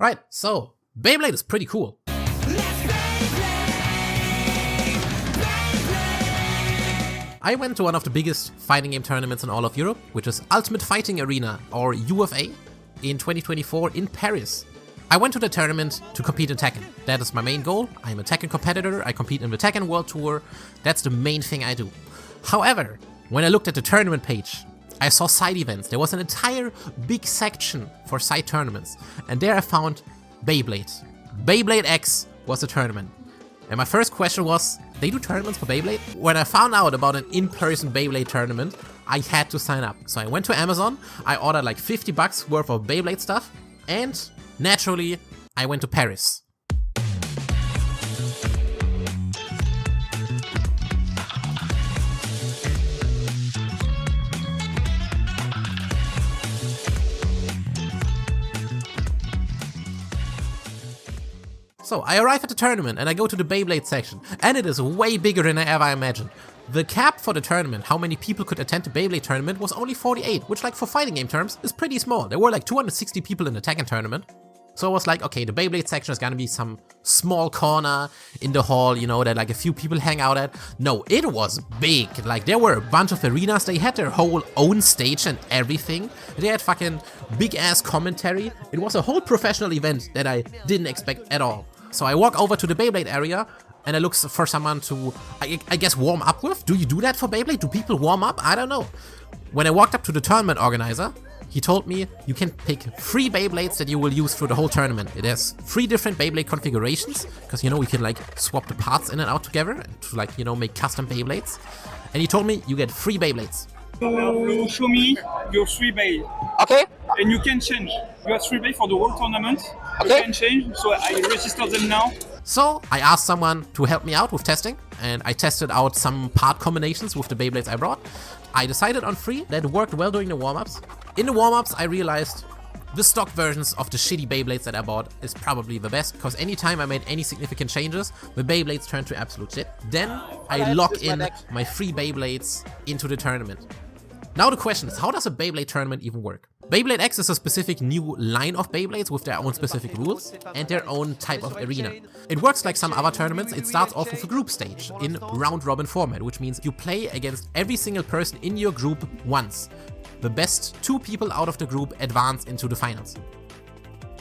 Right, so Beyblade is pretty cool. I went to one of the biggest fighting game tournaments in all of Europe, which is Ultimate Fighting Arena, or UFA, in 2024 in Paris. I went to the tournament to compete in Tekken. That is my main goal. I'm a Tekken competitor, I compete in the Tekken World Tour. That's the main thing I do. However, when I looked at the tournament page, I saw side events. There was an entire big section for side tournaments. And there I found Beyblade. Beyblade X was the tournament. And my first question was, they do tournaments for Beyblade? When I found out about an in-person Beyblade tournament, I had to sign up. So I went to Amazon, I ordered like $50 worth of Beyblade stuff, and naturally, I went to Paris. So I arrive at the tournament and I go to the Beyblade section, and it is way bigger than I ever imagined. The cap for the tournament, how many people could attend the Beyblade tournament, was only 48, which like for fighting game terms is pretty small. There were like 260 people in the Tekken tournament. So I was like, okay, the Beyblade section is gonna be some small corner in the hall, you know, that like a few people hang out at. No, it was big. Like there were a bunch of arenas, they had their whole own stage and everything. They had fucking big ass commentary. It was a whole professional event that I didn't expect at all. So I walk over to the Beyblade area and I look for someone to, I guess, warm up with. Do you do that for Beyblade? Do people warm up? I don't know. When I walked up to the tournament organizer, he told me you can pick 3 Beyblades that you will use through the whole tournament. It has 3 different Beyblade configurations, because, you know, we can like swap the parts in and out together to like, you know, make custom Beyblades. And he told me you get 3 Beyblades. You show me your 3 bay. Okay. And you can change. You have 3 bay for the whole tournament. Okay. You can change, so I register them now. So I asked someone to help me out with testing, and I tested out some part combinations with the Beyblades I brought. I decided on 3 that worked well during the warm-ups. In the warm-ups, I realized the stock versions of the shitty Beyblades that I bought is probably the best, because anytime I made any significant changes, the Beyblades turned to absolute shit. Then I lock in my 3 Beyblades into the tournament. Now the question is, how does a Beyblade tournament even work? Beyblade X is a specific new line of Beyblades with their own specific rules and their own type of arena. It works like some other tournaments. It starts off with a group stage in round-robin format, which means you play against every single person in your group once. The best 2 people out of the group advance into the finals.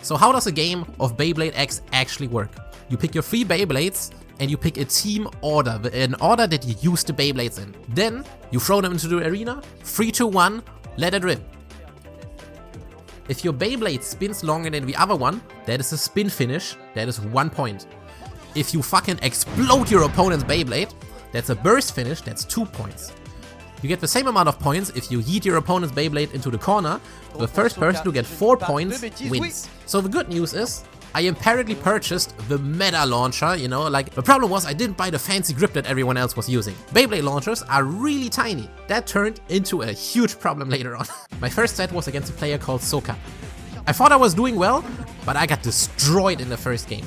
So how does a game of Beyblade X actually work? You pick your 3 Beyblades and you pick a team order, an order that you use the Beyblades in. Then you throw them into the arena, 3, 2, 1, let it rip. If your Beyblade spins longer than the other one, that is a spin finish, that is 1 point. If you fucking explode your opponent's Beyblade, that's a burst finish, that's 2 points. You get the same amount of points if you yeet your opponent's Beyblade into the corner. The first person to get 4 points wins. So the good news is, I apparently purchased the meta launcher, you know, like the problem was I didn't buy the fancy grip that everyone else was using. Beyblade launchers are really tiny. That turned into a huge problem later on. My first set was against a player called Soka. I thought I was doing well, but I got destroyed in the first game.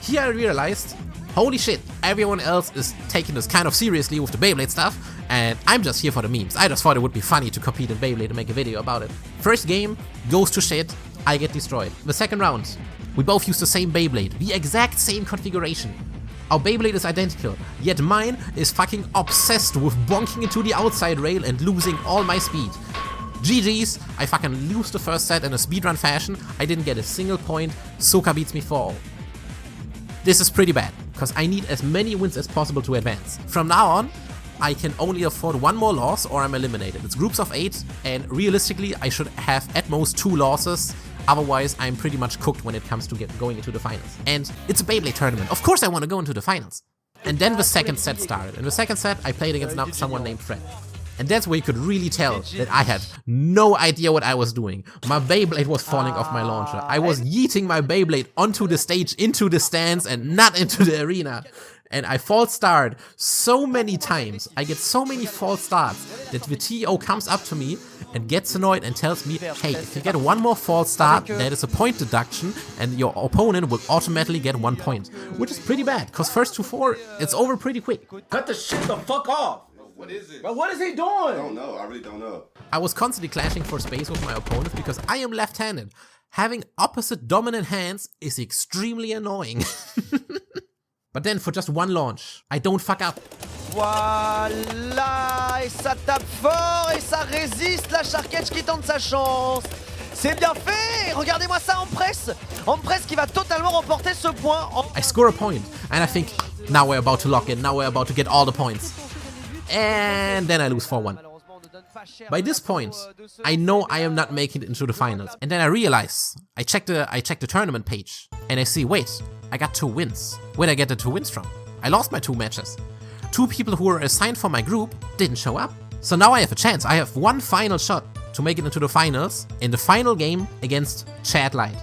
Here I realized, holy shit, everyone else is taking this kind of seriously with the Beyblade stuff, and I'm just here for the memes. I just thought it would be funny to compete in Beyblade and make a video about it. First game goes to shit, I get destroyed. The second round, we both use the same Beyblade, the exact same configuration. Our Beyblade is identical, yet mine is fucking obsessed with bonking into the outside rail and losing all my speed. GG's, I fucking lose the first set in a speedrun fashion, I didn't get a single point, Soka beats me 4-0. This is pretty bad, because I need as many wins as possible to advance. From now on, I can only afford 1 more loss or I'm eliminated. It's groups of 8, and realistically I should have at most 2 losses. Otherwise, I'm pretty much cooked when it comes to going into the finals. And it's a Beyblade tournament. Of course I want to go into the finals. And then the second set started. In the second set, I played against someone named Fred. And that's where you could really tell that I had no idea what I was doing. My Beyblade was falling off my launcher. I was yeeting my Beyblade onto the stage, into the stands, and not into the arena. And I false start so many times. I get so many false starts that the TO comes up to me and gets annoyed and tells me, hey, if you get 1 more false start, that is a point deduction and your opponent will automatically get 1 point. Which is pretty bad, because first to 4, it's over pretty quick. Cut the shit the fuck off! What is it? But what is he doing? I don't know. I really don't know. I was constantly clashing for space with my opponents because I am left-handed. Having opposite dominant hands is extremely annoying. But then for just one launch, I don't fuck up. Voilà, et ça tape fort et ça résiste la Shark-Edge qui tente sa chance. C'est bien fait. Regardez-moi ça en presse qui va totalement remporter ce point. I score a point and I think now we're about to lock in, now we're about to get all the points. And then I lose 4-1. By this point, I know I am not making it into the finals. And then I realize, I check the tournament page and I see, wait, I got 2 wins. Where'd I get the 2 wins from? I lost my 2 matches. 2 people who were assigned for my group didn't show up. So now I have a chance. I have one final shot to make it into the finals in the final game against Chad Light.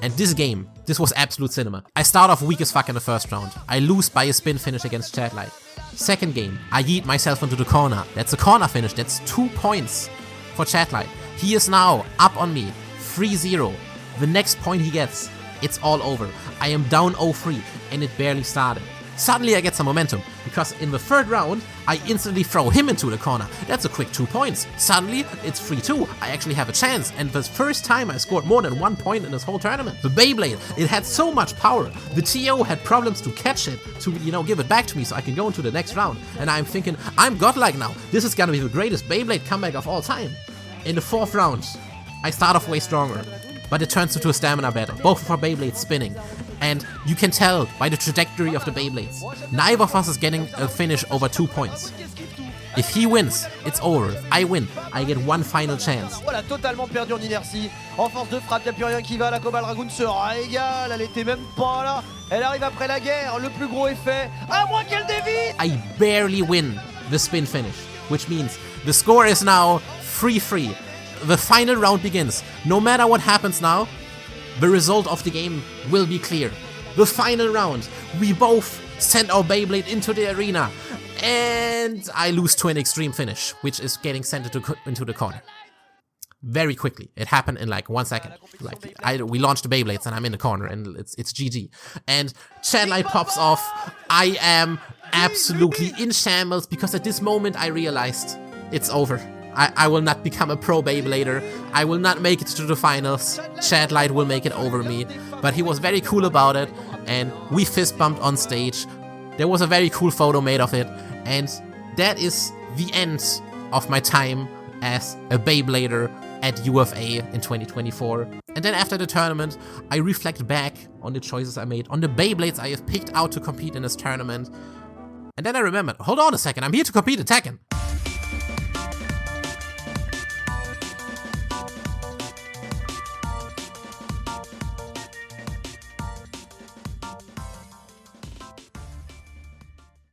And this was absolute cinema. I start off weak as fuck in the first round. I lose by a spin finish against Chad Light. Second game, I yeet myself into the corner. That's a corner finish. That's 2 points for Chad Light. He is now up on me, 3-0. The next point he gets, it's all over. I am down 0-3 and it barely started. Suddenly I get some momentum, because in the third round, I instantly throw him into the corner. That's a quick 2 points. Suddenly, it's 3-2. I actually have a chance, and the first time I scored more than 1 point in this whole tournament. The Beyblade, it had so much power. The TO had problems to catch it, to, give it back to me so I can go into the next round. And I'm thinking, I'm godlike now. This is gonna be the greatest Beyblade comeback of all time. In the 4th round, I start off way stronger, but it turns into a stamina battle, both of our Beyblades spinning. And you can tell by the trajectory of the Beyblades, neither of us is getting a finish over 2 points. If he wins, it's over. If I win, I get one final chance. Voilà, totalement perdu en inertie. En force de frappe, il n'y a plus rien qui va. La Cobalt Dragoon se régale. Elle était même pas là. Elle arrive après la guerre. Le plus gros effet. À moins qu'elle dévie. I barely win the spin finish, which means the score is now 3-3. The final round begins. No matter what happens now, the result of the game will be clear. The final round, we both send our Beyblade into the arena, and I lose to an extreme finish, which is getting sent into the corner. Very quickly. It happened in like 1 second. We launched the Beyblades and I'm in the corner and it's GG. And Chad Light pops off. I am absolutely in shambles because at this moment I realized it's over. I will not become a pro Beyblader. I will not make it to the finals. Chad Light will make it over me. But he was very cool about it, and we fist bumped on stage. There was a very cool photo made of it, and that is the end of my time as a Beyblader at UFA in 2024. And then after the tournament, I reflect back on the choices I made, on the Beyblades I have picked out to compete in this tournament. And then I remembered, hold on a second, I'm here to compete in Tekken.